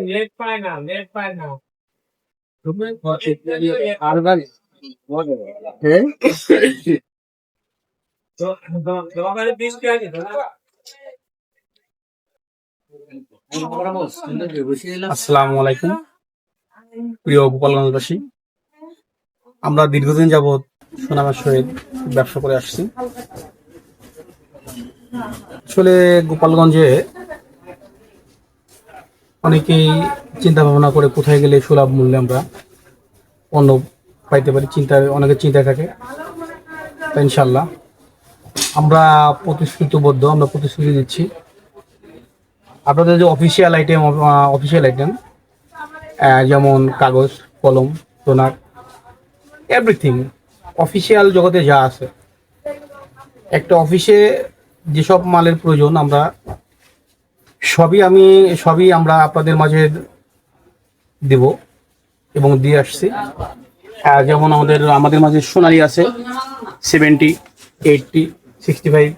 Net পায় না, net পায় না। আসসালামু আলাইকুম প্রিয় গোপালগঞ্জবাসী। আমরা দীর্ঘদিন যাবৎ সুনামের সহিত ব্যবসা করে আসছি। আসলে গোপালগঞ্জে অনেকেই চিন্তা ভাবনা করে কোথায় গেলে সুলভ মূল্যে আমরা পণ্য পাইতে পারি, অনেকের চিন্তায় থাকে। তা ইনশাল্লাহ আমরা প্রতিশ্রুতি দিচ্ছি। আপনাদের যে অফিসিয়াল আইটেম যেমন কাগজ, কলম, টোনার, এভরিথিং অফিসিয়াল জগতে যা আছে, একটা অফিসে যেসব মালের প্রয়োজন আমরা সবই আমরা আপনাদের মাঝে দেব এবং দিয়ে আসছি। যেমন আমাদের মাঝে সোনালি আছে 70, 80, 65,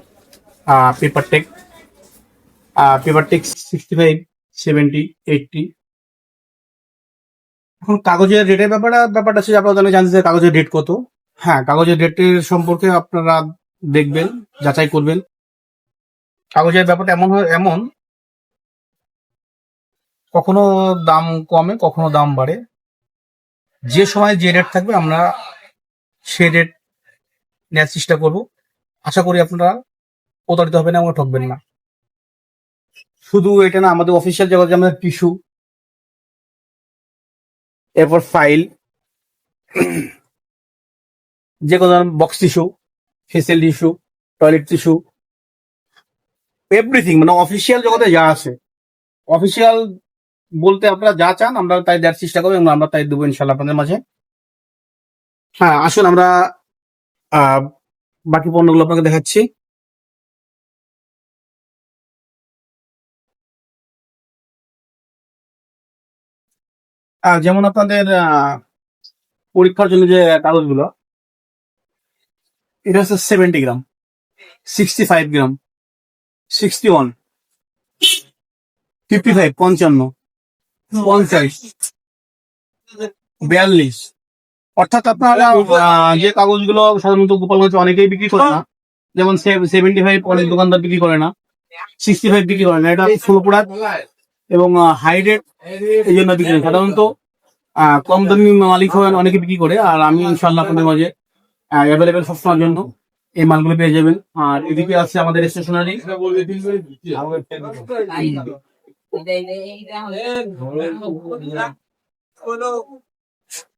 পেপারটেক 65, 70, 80। এখন কাগজের রেটের ব্যাপারটা হচ্ছে আপনারা জানতে চান কাগজের রেট কত। হ্যাঁ, কাগজের রেটের সম্পর্কে আপনারা দেখবেন, যাচাই করবেন। কাগজের ব্যাপারটা এমন কখনো দাম কমে, কখনো দাম বাড়ে। যে সময় যে রেট থাকবে আমরা সে রেট নেওয়ার চেষ্টা করব। আশা করি আপনারা প্রতারিত হবেন না, আমরা ঠকবেন না। শুধু এটা না, আমাদের অফিসিয়াল জগতে আমাদের টিস্যু, এরপর ফাইল, যে কোনো box tissue, facial tissue, toilet tissue, everything মানে অফিসিয়াল জগতে যা আছে, অফিসিয়াল বলতে আপনারা যা চান আমরা তাই দেওয়ার চেষ্টা করবো এবং আমরা তাই দেবো ইনশাল্লাহ আপনাদের মাঝে। হ্যাঁ, আসুন আমরা বাকি পণ্যগুলো আপনাকে দেখাচ্ছি। যেমন আপনাদের পরীক্ষার জন্য যে কাগজগুলো, এটা হচ্ছে 70 গ্রাম, 65 গ্রাম, 61, 55, 55, 50, 42। অর্থাৎ আপনারা যে কাগজগুলো সাধারণত গোপালগঞ্জে অনেকেই বিক্রি করে না, যেমন 75 অনেক দোকানদার বিক্রি করে না, 65 বিক্রি করে না, এটা 16 প্রোডাক্ট এবং হাই রেট, এই জন্য বিক্রি করে। সাধারণত কম দামি মালিক হবেন অনেকে বিক্রি করে, আর আমি ইনশাল্লাহ আপনাদের মাঝে অ্যাভেলেবেল সবসময়ের জন্য এই মালগুলো পেয়ে যাবেন। আর এদিকে আছে আমাদের স্টেশনারি,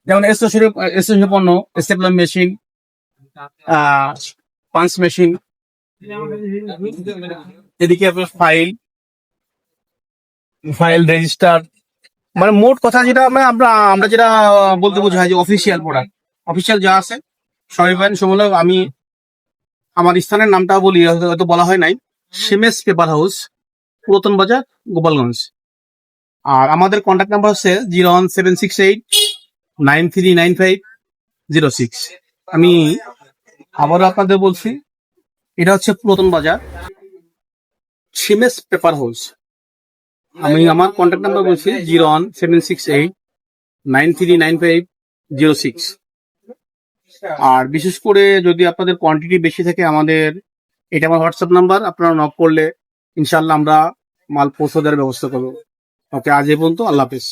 যেমন স্টেশনারি পণ্য, স্টেপলার মেশিন, পাঞ্চ মেশিন, এদিকে আপনার ফাইল রেজিস্টার, মানে মোট কথা যেটা আমরা যেটা বলতে বোঝাই যে অফিসিয়াল প্রোডাক্ট, অফিসিয়াল যা আছে সবাই পাবেন। সময় আমি আমার স্থানের নামটা বলি, হয়তো বলা হয় নাই, সিমেস পেপার হাউস, পুরাতন বাজার, গোপালগঞ্জ। আর আমাদের কন্ট্যাক্ট নাম্বার হচ্ছে 01768939506। আমি আবারও আপনাদের বলছি, এটা হচ্ছে পুরাতন বাজার, সিমেস পেপার হাউস। আমি আমার কন্ট্যাক্ট নাম্বার বলছি 01768939506। আর বিশেষ করে যদি আপনাদের কোয়ান্টিটি বেশি থাকে, এটা আমার হোয়াটসঅ্যাপ নাম্বার, আপনারা নক করলে ইনশাল্লাহ আমরা মাল পৌঁছে দেওয়ার ব্যবস্থা করবো। ওকে, আজ এই পর্যন্ত, আল্লাহ হাফেজ।